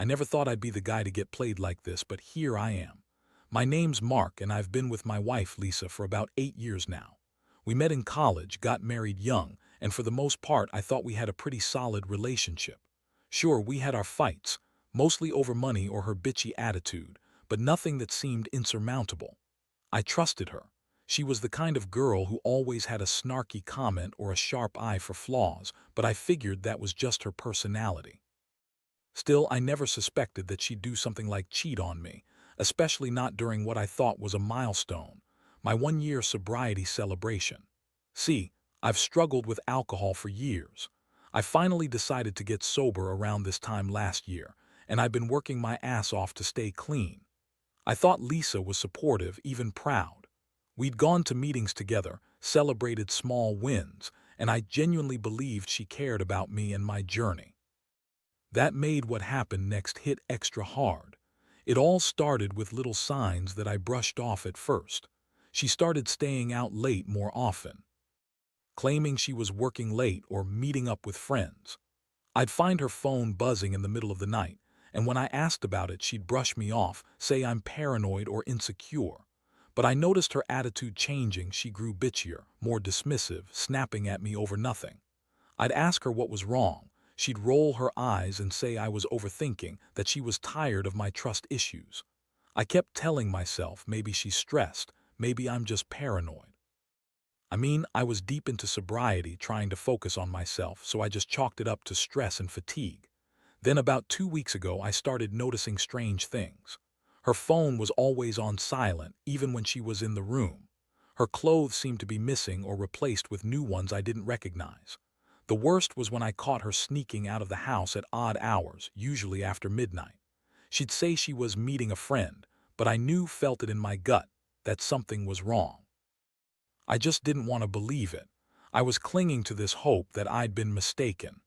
I never thought I'd be the guy to get played like this, but here I am. My name's Mark, and I've been with my wife, Lisa, for about 8 years now. We met in college, got married young, and for the most part, I thought we had a pretty solid relationship. Sure, we had our fights, mostly over money or her bitchy attitude, but nothing that seemed insurmountable. I trusted her. She was the kind of girl who always had a snarky comment or a sharp eye for flaws, but I figured that was just her personality. Still, I never suspected that she'd do something like cheat on me, especially not during what I thought was a milestone, my 1-year sobriety celebration. See, I've struggled with alcohol for years. I finally decided to get sober around this time last year, and I've been working my ass off to stay clean. I thought Lisa was supportive, even proud. We'd gone to meetings together, celebrated small wins, and I genuinely believed she cared about me and my journey. That made what happened next hit extra hard. It all started with little signs that I brushed off at first. She started staying out late more often, claiming she was working late or meeting up with friends. I'd find her phone buzzing in the middle of the night, and when I asked about it, she'd brush me off, say I'm paranoid or insecure. But I noticed her attitude changing. She grew bitchier, more dismissive, snapping at me over nothing. I'd ask her what was wrong. She'd roll her eyes and say I was overthinking, that she was tired of my trust issues. I kept telling myself maybe she's stressed, maybe I'm just paranoid. I was deep into sobriety, trying to focus on myself, so I just chalked it up to stress and fatigue. Then about 2 weeks ago, I started noticing strange things. Her phone was always on silent, even when she was in the room. Her clothes seemed to be missing or replaced with new ones I didn't recognize. The worst was when I caught her sneaking out of the house at odd hours, usually after midnight. She'd say she was meeting a friend, but I felt it in my gut, that something was wrong. I just didn't want to believe it. I was clinging to this hope that I'd been mistaken.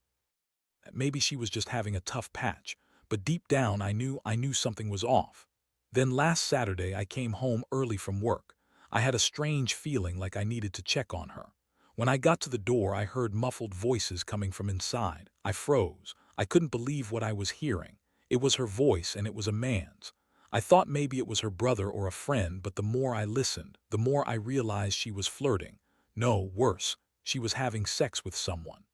That maybe she was just having a tough patch, but deep down I knew something was off. Then last Saturday I came home early from work. I had a strange feeling like I needed to check on her. When I got to the door, I heard muffled voices coming from inside. I froze. I couldn't believe what I was hearing. It was her voice, and it was a man's. I thought maybe it was her brother or a friend, but the more I listened, the more I realized she was flirting. No, worse, she was having sex with someone.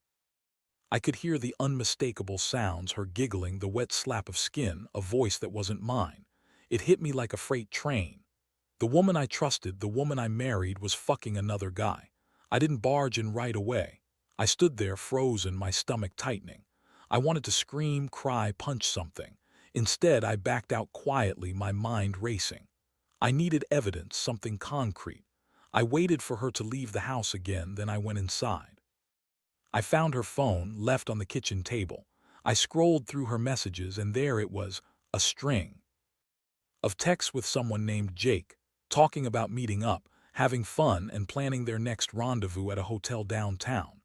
I could hear the unmistakable sounds, her giggling, the wet slap of skin, a voice that wasn't mine. It hit me like a freight train. The woman I trusted, the woman I married, was fucking another guy. I didn't barge in right away. I stood there frozen, my stomach tightening. I wanted to scream, cry, punch something. Instead, I backed out quietly, my mind racing. I needed evidence, something concrete. I waited for her to leave the house again, then I went inside. I found her phone, left on the kitchen table. I scrolled through her messages, and there it was, a string of texts with someone named Jake, talking about meeting up, having fun, and planning their next rendezvous at a hotel downtown.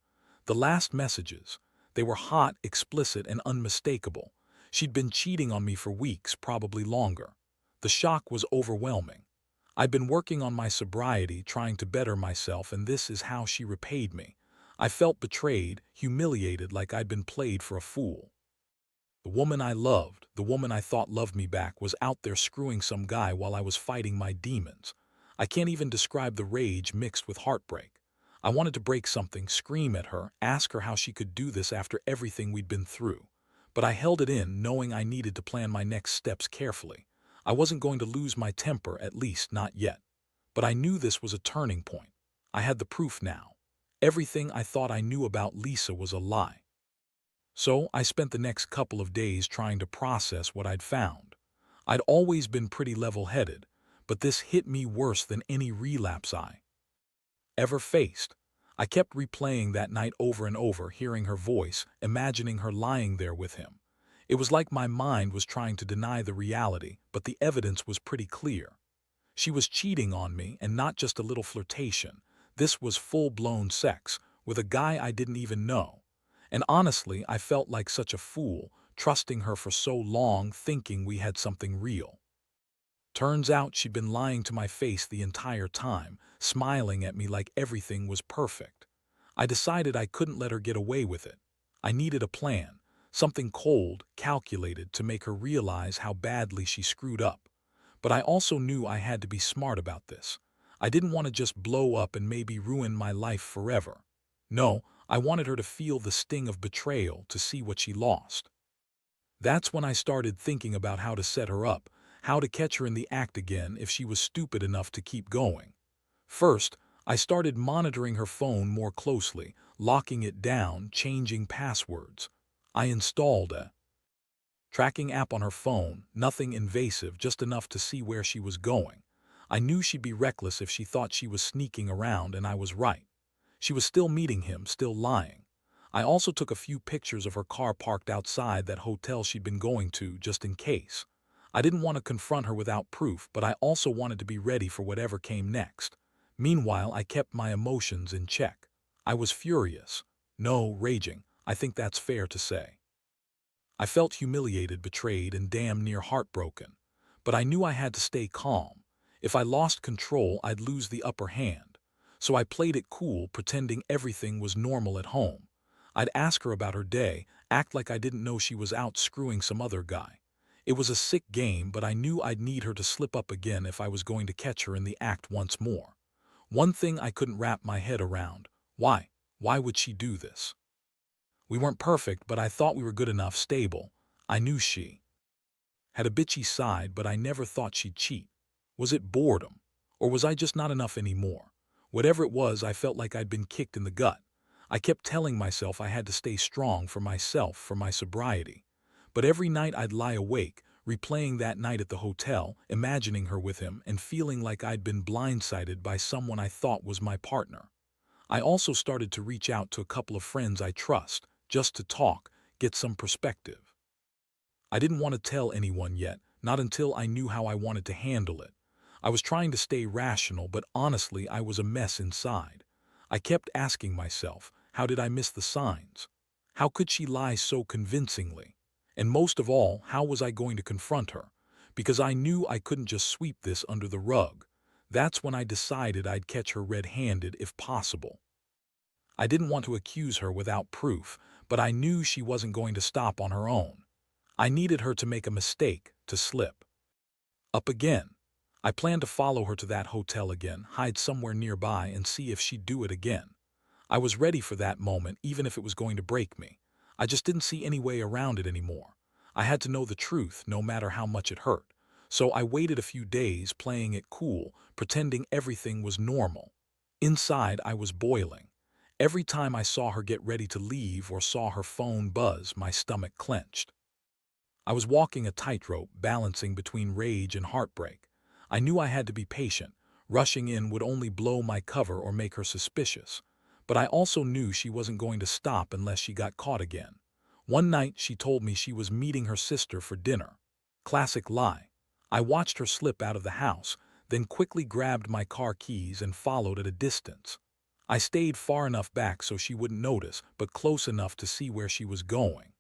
The last messages, they were hot, explicit, and unmistakable. She'd been cheating on me for weeks, probably longer. The shock was overwhelming. I'd been working on my sobriety, trying to better myself, and this is how she repaid me. I felt betrayed, humiliated, like I'd been played for a fool. The woman I loved, the woman I thought loved me back, was out there screwing some guy while I was fighting my demons. I can't even describe the rage mixed with heartbreak. I wanted to break something, scream at her, ask her how she could do this after everything we'd been through. But I held it in, knowing I needed to plan my next steps carefully. I wasn't going to lose my temper, at least not yet. But I knew this was a turning point. I had the proof now. Everything I thought I knew about Lisa was a lie. So I spent the next couple of days trying to process what I'd found. I'd always been pretty level-headed, but this hit me worse than any relapse I ever faced. I kept replaying that night over and over, hearing her voice, imagining her lying there with him. It was like my mind was trying to deny the reality, but the evidence was pretty clear. She was cheating on me, and not just a little flirtation. This was full-blown sex, with a guy I didn't even know. And honestly, I felt like such a fool, trusting her for so long, thinking we had something real. Turns out she'd been lying to my face the entire time, smiling at me like everything was perfect. I decided I couldn't let her get away with it. I needed a plan, something cold, calculated to make her realize how badly she screwed up. But I also knew I had to be smart about this. I didn't want to just blow up and maybe ruin my life forever. No, I wanted her to feel the sting of betrayal, to see what she lost. That's when I started thinking about how to set her up, how to catch her in the act again if she was stupid enough to keep going. First, I started monitoring her phone more closely, locking it down, changing passwords. I installed a tracking app on her phone, nothing invasive, just enough to see where she was going. I knew she'd be reckless if she thought she was sneaking around, and I was right. She was still meeting him, still lying. I also took a few pictures of her car parked outside that hotel she'd been going to, just in case. I didn't want to confront her without proof, but I also wanted to be ready for whatever came next. Meanwhile, I kept my emotions in check. I was furious. No, raging. I think that's fair to say. I felt humiliated, betrayed, and damn near heartbroken. But I knew I had to stay calm. If I lost control, I'd lose the upper hand. So I played it cool, pretending everything was normal at home. I'd ask her about her day, act like I didn't know she was out screwing some other guy. It was a sick game, but I knew I'd need her to slip up again if I was going to catch her in the act once more. One thing I couldn't wrap my head around: why? Why would she do this? We weren't perfect, but I thought we were good enough, stable. I knew she had a bitchy side, but I never thought she'd cheat. Was it boredom? Or was I just not enough anymore? Whatever it was, I felt like I'd been kicked in the gut. I kept telling myself I had to stay strong for myself, for my sobriety. But every night I'd lie awake, replaying that night at the hotel, imagining her with him, and feeling like I'd been blindsided by someone I thought was my partner. I also started to reach out to a couple of friends I trust, just to talk, get some perspective. I didn't want to tell anyone yet, not until I knew how I wanted to handle it. I was trying to stay rational, but honestly, I was a mess inside. I kept asking myself, how did I miss the signs? How could she lie so convincingly? And most of all, how was I going to confront her? Because I knew I couldn't just sweep this under the rug. That's when I decided I'd catch her red-handed if possible. I didn't want to accuse her without proof, but I knew she wasn't going to stop on her own. I needed her to make a mistake, to slip up again. I planned to follow her to that hotel again, hide somewhere nearby, and see if she'd do it again. I was ready for that moment, even if it was going to break me. I just didn't see any way around it anymore. I had to know the truth, no matter how much it hurt. So I waited a few days, playing it cool, pretending everything was normal. Inside, I was boiling. Every time I saw her get ready to leave or saw her phone buzz, my stomach clenched. I was walking a tightrope, balancing between rage and heartbreak. I knew I had to be patient. Rushing in would only blow my cover or make her suspicious. But I also knew she wasn't going to stop unless she got caught again. One night, she told me she was meeting her sister for dinner. Classic lie. I watched her slip out of the house, then quickly grabbed my car keys and followed at a distance. I stayed far enough back so she wouldn't notice, but close enough to see where she was going.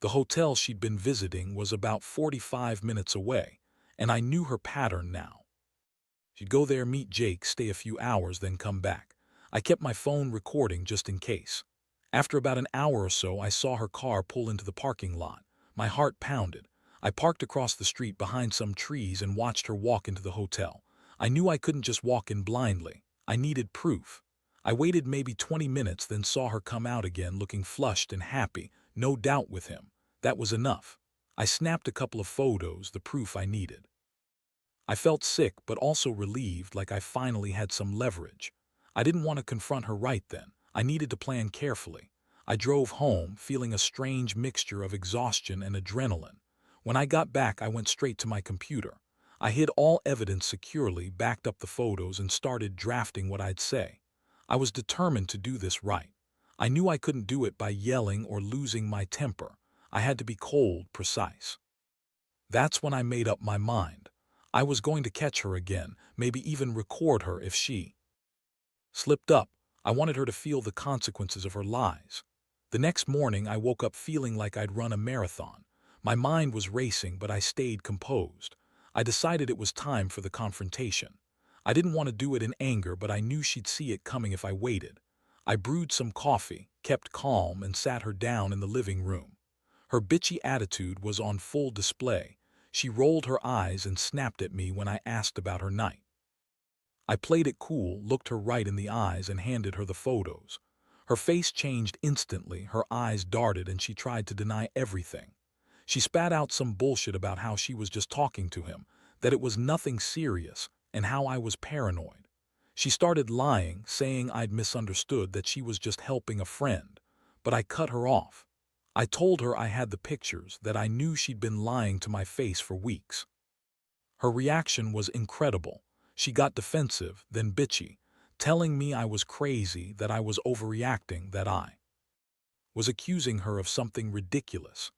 The hotel she'd been visiting was about 45 minutes away, and I knew her pattern now. She'd go there, meet Jake, stay a few hours, then come back. I kept my phone recording just in case. After about an hour or so, I saw her car pull into the parking lot. My heart pounded. I parked across the street behind some trees and watched her walk into the hotel. I knew I couldn't just walk in blindly. I needed proof. I waited maybe 20 minutes, then saw her come out again, looking flushed and happy, no doubt with him. That was enough. I snapped a couple of photos, the proof I needed. I felt sick, but also relieved, like I finally had some leverage. I didn't want to confront her right then. I needed to plan carefully. I drove home, feeling a strange mixture of exhaustion and adrenaline. When I got back, I went straight to my computer. I hid all evidence securely, backed up the photos, and started drafting what I'd say. I was determined to do this right. I knew I couldn't do it by yelling or losing my temper. I had to be cold, precise. That's when I made up my mind. I was going to catch her again, maybe even record her if she slipped up. I wanted her to feel the consequences of her lies. The next morning, I woke up feeling like I'd run a marathon. My mind was racing, but I stayed composed. I decided it was time for the confrontation. I didn't want to do it in anger, but I knew she'd see it coming if I waited. I brewed some coffee, kept calm, and sat her down in the living room. Her bitchy attitude was on full display. She rolled her eyes and snapped at me when I asked about her night. I played it cool, looked her right in the eyes, and handed her the photos. Her face changed instantly, her eyes darted, and she tried to deny everything. She spat out some bullshit about how she was just talking to him, that it was nothing serious, and how I was paranoid. She started lying, saying I'd misunderstood, that she was just helping a friend. But I cut her off. I told her I had the pictures, that I knew she'd been lying to my face for weeks. Her reaction was incredible. She got defensive, then bitchy, telling me I was crazy, that I was overreacting, that I was accusing her of something ridiculous.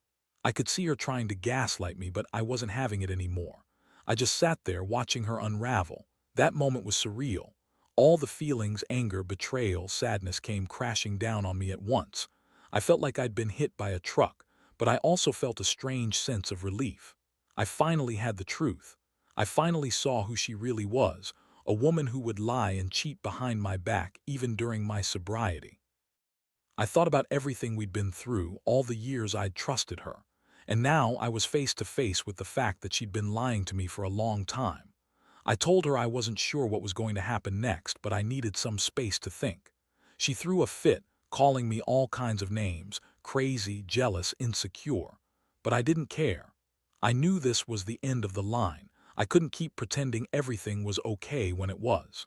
I could see her trying to gaslight me, but I wasn't having it anymore. I just sat there watching her unravel. That moment was surreal. All the feelings, anger, betrayal, sadness, came crashing down on me at once. I felt like I'd been hit by a truck, but I also felt a strange sense of relief. I finally had the truth. I finally saw who she really was, a woman who would lie and cheat behind my back even during my sobriety. I thought about everything we'd been through, all the years I'd trusted her, and now I was face to face with the fact that she'd been lying to me for a long time. I told her I wasn't sure what was going to happen next, but I needed some space to think. She threw a fit, calling me all kinds of names, crazy, jealous, insecure. But I didn't care. I knew this was the end of the line. I couldn't keep pretending everything was okay when it was.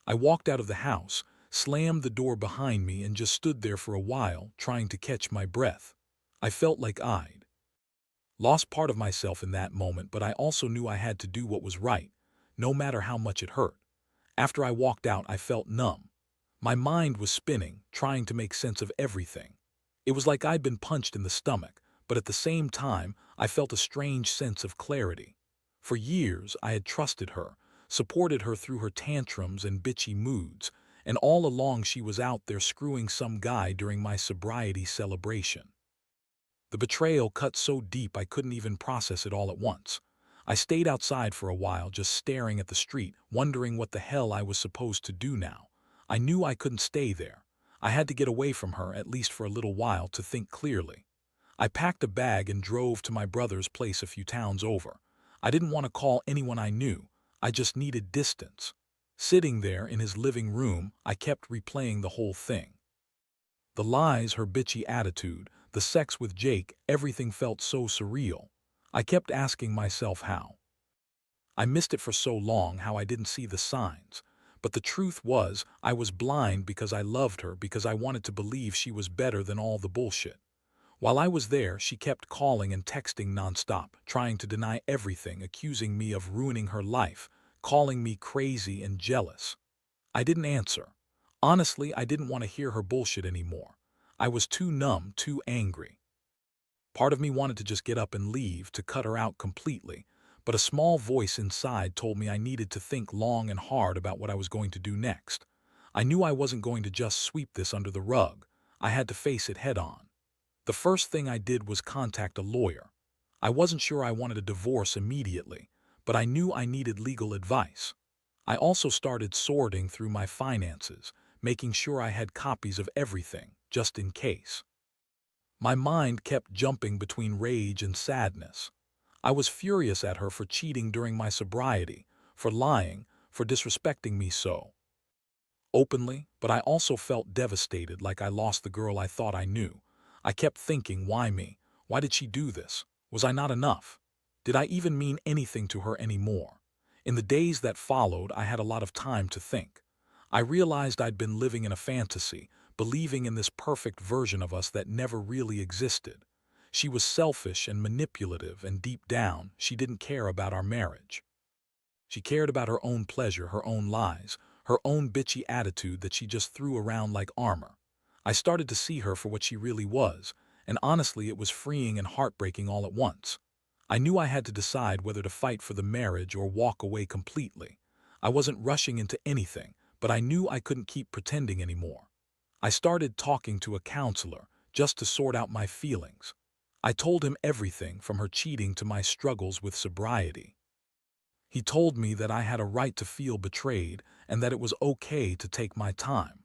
I walked out of the house, slammed the door behind me, and just stood there for a while, trying to catch my breath. I felt like I'd lost part of myself in that moment, but I also knew I had to do what was right, no matter how much it hurt. After I walked out, I felt numb. My mind was spinning, trying to make sense of everything. It was like I'd been punched in the stomach, but at the same time, I felt a strange sense of clarity. For years, I had trusted her, supported her through her tantrums and bitchy moods, and all along she was out there screwing some guy during my sobriety celebration. The betrayal cut so deep I couldn't even process it all at once. I stayed outside for a while, just staring at the street, wondering what the hell I was supposed to do now. I knew I couldn't stay there. I had to get away from her, at least for a little while, to think clearly. I packed a bag and drove to my brother's place a few towns over. I didn't want to call anyone I knew. I just needed distance. Sitting there in his living room, I kept replaying the whole thing. The lies, her bitchy attitude, the sex with Jake, everything felt so surreal. I kept asking myself how I missed it for so long, how I didn't see the signs. But the truth was, I was blind because I loved her, because I wanted to believe she was better than all the bullshit. While I was there, she kept calling and texting nonstop, trying to deny everything, accusing me of ruining her life, calling me crazy and jealous. I didn't answer. Honestly, I didn't want to hear her bullshit anymore. I was too numb, too angry. Part of me wanted to just get up and leave, to cut her out completely, but a small voice inside told me I needed to think long and hard about what I was going to do next. I knew I wasn't going to just sweep this under the rug. I had to face it head on. The first thing I did was contact a lawyer. I wasn't sure I wanted a divorce immediately, but I knew I needed legal advice. I also started sorting through my finances, making sure I had copies of everything, just in case. My mind kept jumping between rage and sadness. I was furious at her for cheating during my sobriety, for lying, for disrespecting me so openly, but I also felt devastated, like I lost the girl I thought I knew. I kept thinking, why me? Why did she do this? Was I not enough? Did I even mean anything to her anymore? In the days that followed, I had a lot of time to think. I realized I'd been living in a fantasy, believing in this perfect version of us that never really existed. She was selfish and manipulative, and deep down, she didn't care about our marriage. She cared about her own pleasure, her own lies, her own bitchy attitude that she just threw around like armor. I started to see her for what she really was, and honestly, it was freeing and heartbreaking all at once. I knew I had to decide whether to fight for the marriage or walk away completely. I wasn't rushing into anything, but I knew I couldn't keep pretending anymore. I started talking to a counselor, just to sort out my feelings. I told him everything, from her cheating to my struggles with sobriety. He told me that I had a right to feel betrayed and that it was okay to take my time.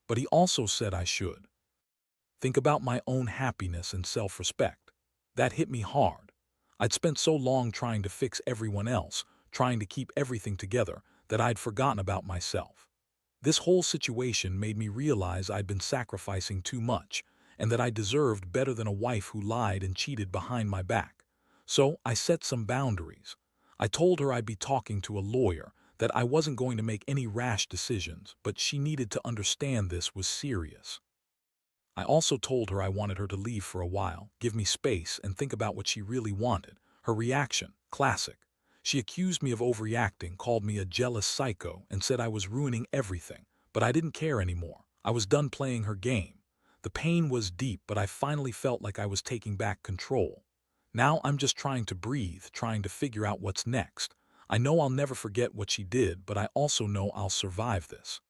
But he also said I should Think about my own happiness and self-respect. That hit me hard. I'd spent so long trying to fix everyone else, trying to keep everything together, that I'd forgotten about myself. This whole situation made me realize I'd been sacrificing too much, and that I deserved better than a wife who lied and cheated behind my back. So I set some boundaries. I told her I'd be talking to a lawyer, that I wasn't going to make any rash decisions, but she needed to understand this was serious. I also told her I wanted her to leave for a while, give me space, and think about what she really wanted. Her reaction, classic. She accused me of overreacting, called me a jealous psycho, and said I was ruining everything. But I didn't care anymore. I was done playing her game. The pain was deep, but I finally felt like I was taking back control. Now I'm just trying to breathe, trying to figure out what's next. I know I'll never forget what she did, but I also know I'll survive this.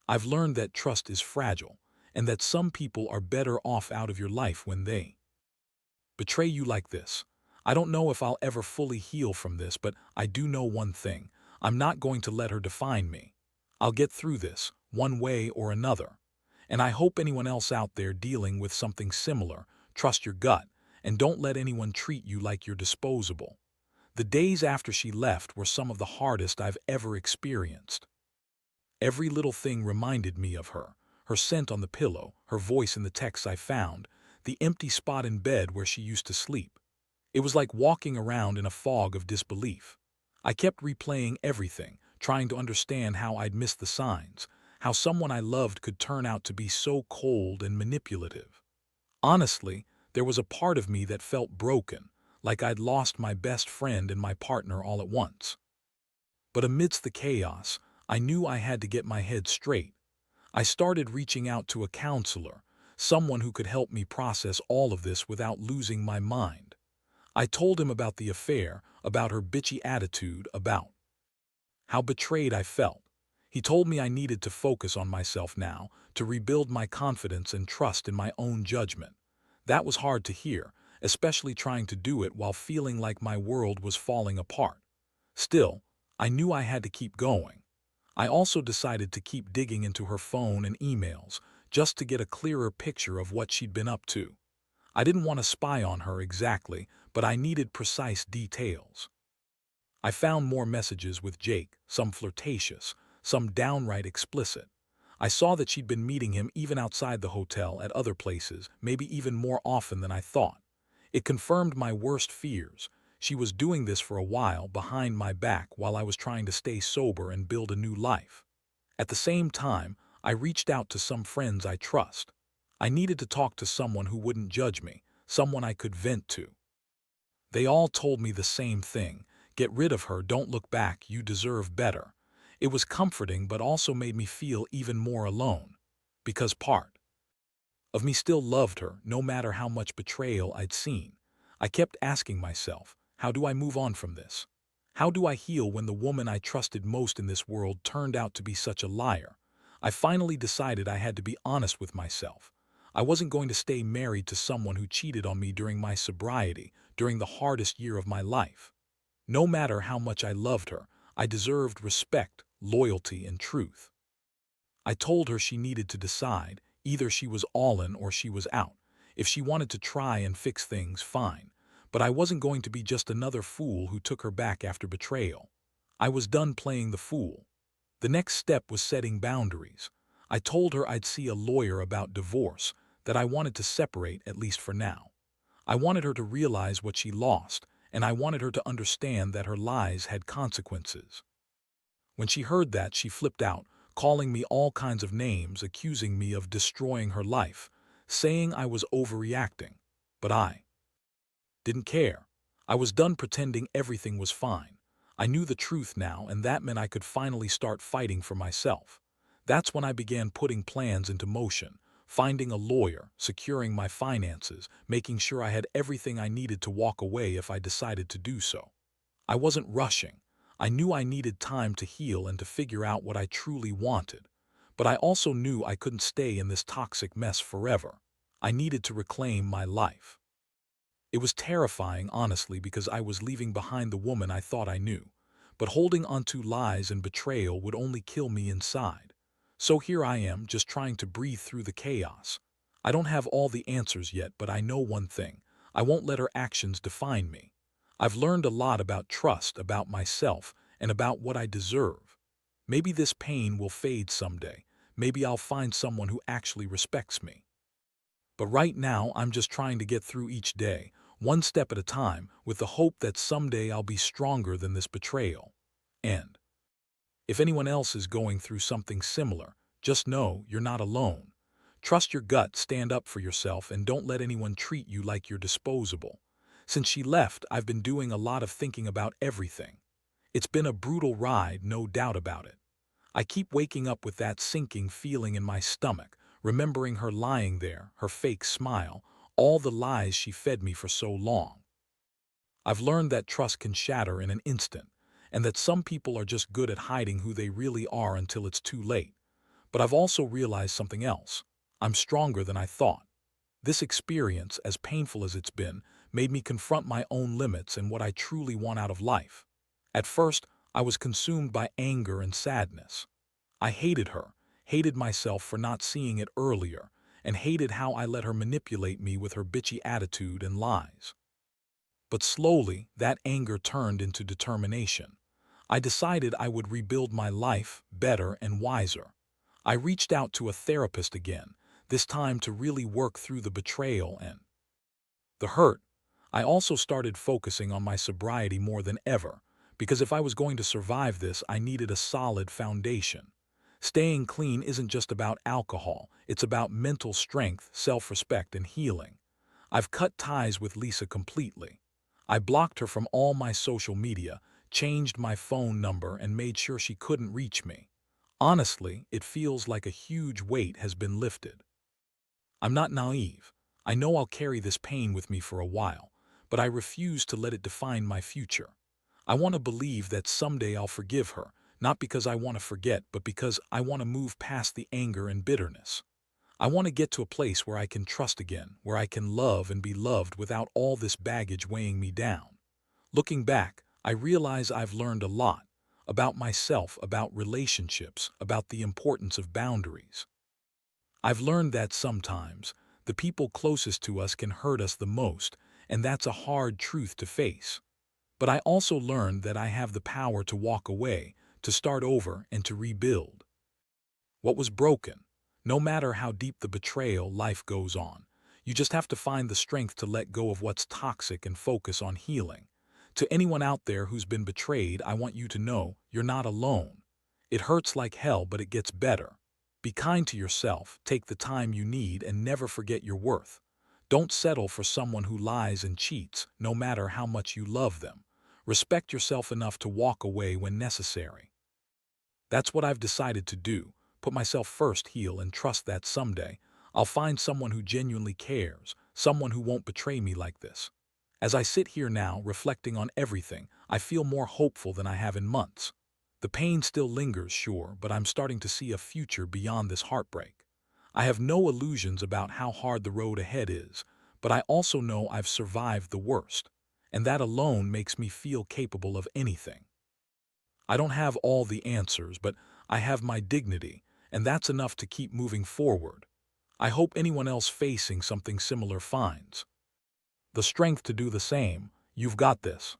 I've learned that trust is fragile, and that some people are better off out of your life when they betray you like this. I don't know if I'll ever fully heal from this, but I do know one thing. I'm not going to let her define me. I'll get through this, one way or another. And I hope anyone else out there dealing with something similar, trust your gut, and don't let anyone treat you like you're disposable. The days after she left were some of the hardest I've ever experienced. Every little thing reminded me of her. Her scent on the pillow, her voice in the texts I found, the empty spot in bed where she used to sleep. It was like walking around in a fog of disbelief. I kept replaying everything, trying to understand how I'd missed the signs, how someone I loved could turn out to be so cold and manipulative. Honestly, there was a part of me that felt broken, like I'd lost my best friend and my partner all at once. But amidst the chaos, I knew I had to get my head straight. I started reaching out to a counselor, someone who could help me process all of this without losing my mind. I told him about the affair, about her bitchy attitude, about how betrayed I felt. He told me I needed to focus on myself now, to rebuild my confidence and trust in my own judgment. That was hard to hear, especially trying to do it while feeling like my world was falling apart. Still, I knew I had to keep going. I also decided to keep digging into her phone and emails, just to get a clearer picture of what she'd been up to. I didn't want to spy on her exactly, but I needed precise details. I found more messages with Jake, some flirtatious, some downright explicit. I saw that she'd been meeting him even outside the hotel at other places, maybe even more often than I thought. It confirmed my worst fears. She was doing this for a while behind my back while I was trying to stay sober and build a new life. At the same time, I reached out to some friends I trust. I needed to talk to someone who wouldn't judge me, someone I could vent to. They all told me the same thing: get rid of her, don't look back, you deserve better. It was comforting, but also made me feel even more alone. Because part of me still loved her, no matter how much betrayal I'd seen. I kept asking myself, how do I move on from this? How do I heal when the woman I trusted most in this world turned out to be such a liar? I finally decided I had to be honest with myself. I wasn't going to stay married to someone who cheated on me during my sobriety, during the hardest year of my life. No matter how much I loved her, I deserved respect, loyalty, and truth. I told her she needed to decide. Either she was all in or she was out. If she wanted to try and fix things, fine. But I wasn't going to be just another fool who took her back after betrayal. I was done playing the fool. The next step was setting boundaries. I told her I'd see a lawyer about divorce, that I wanted to separate, at least for now. I wanted her to realize what she lost, and I wanted her to understand that her lies had consequences. When she heard that, she flipped out, calling me all kinds of names, accusing me of destroying her life, saying I was overreacting. But I didn't care. I was done pretending everything was fine. I knew the truth now, and that meant I could finally start fighting for myself. That's when I began putting plans into motion, finding a lawyer, securing my finances, making sure I had everything I needed to walk away if I decided to do so. I wasn't rushing. I knew I needed time to heal and to figure out what I truly wanted. But I also knew I couldn't stay in this toxic mess forever. I needed to reclaim my life. It was terrifying, honestly, because I was leaving behind the woman I thought I knew. But holding onto lies and betrayal would only kill me inside. So here I am, just trying to breathe through the chaos. I don't have all the answers yet, but I know one thing. I won't let her actions define me. I've learned a lot about trust, about myself, and about what I deserve. Maybe this pain will fade someday. Maybe I'll find someone who actually respects me. But right now, I'm just trying to get through each day, one step at a time, with the hope that someday I'll be stronger than this betrayal. And if anyone else is going through something similar, just know you're not alone. Trust your gut, stand up for yourself, and don't let anyone treat you like you're disposable. Since she left, I've been doing a lot of thinking about everything. It's been a brutal ride, no doubt about it. I keep waking up with that sinking feeling in my stomach, remembering her lying there, her fake smile, all the lies she fed me for so long. I've learned that trust can shatter in an instant, and that some people are just good at hiding who they really are until it's too late. But I've also realized something else. I'm stronger than I thought. This experience, as painful as it's been, made me confront my own limits and what I truly want out of life. At first, I was consumed by anger and sadness. I hated her, hated myself for not seeing it earlier, and hated how I let her manipulate me with her bitchy attitude and lies. But slowly, that anger turned into determination. I decided I would rebuild my life better and wiser. I reached out to a therapist again, this time to really work through the betrayal and the hurt. I also started focusing on my sobriety more than ever, because if I was going to survive this, I needed a solid foundation. Staying clean isn't just about alcohol, it's about mental strength, self-respect, and healing. I've cut ties with Lisa completely. I blocked her from all my social media, changed my phone number, and made sure she couldn't reach me. Honestly, it feels like a huge weight has been lifted. I'm not naive. I know I'll carry this pain with me for a while, but I refuse to let it define my future. I want to believe that someday I'll forgive her, not because I want to forget, but because I want to move past the anger and bitterness. I want to get to a place where I can trust again, where I can love and be loved without all this baggage weighing me down. Looking back, I realize I've learned a lot about myself, about relationships, about the importance of boundaries. I've learned that sometimes the people closest to us can hurt us the most, and that's a hard truth to face. But I also learned that I have the power to walk away, to start over, and to rebuild what was broken. No matter how deep the betrayal, life goes on. You just have to find the strength to let go of what's toxic and focus on healing. To anyone out there who's been betrayed, I want you to know you're not alone. It hurts like hell, but it gets better. Be kind to yourself, take the time you need, and never forget your worth. Don't settle for someone who lies and cheats, no matter how much you love them. Respect yourself enough to walk away when necessary. That's what I've decided to do. Put myself first, heal, and trust that someday I'll find someone who genuinely cares, someone who won't betray me like this. As I sit here now, reflecting on everything, I feel more hopeful than I have in months. The pain still lingers, sure, but I'm starting to see a future beyond this heartbreak. I have no illusions about how hard the road ahead is, but I also know I've survived the worst, and that alone makes me feel capable of anything. I don't have all the answers, but I have my dignity, and that's enough to keep moving forward. I hope anyone else facing something similar finds the strength to do the same. You've got this.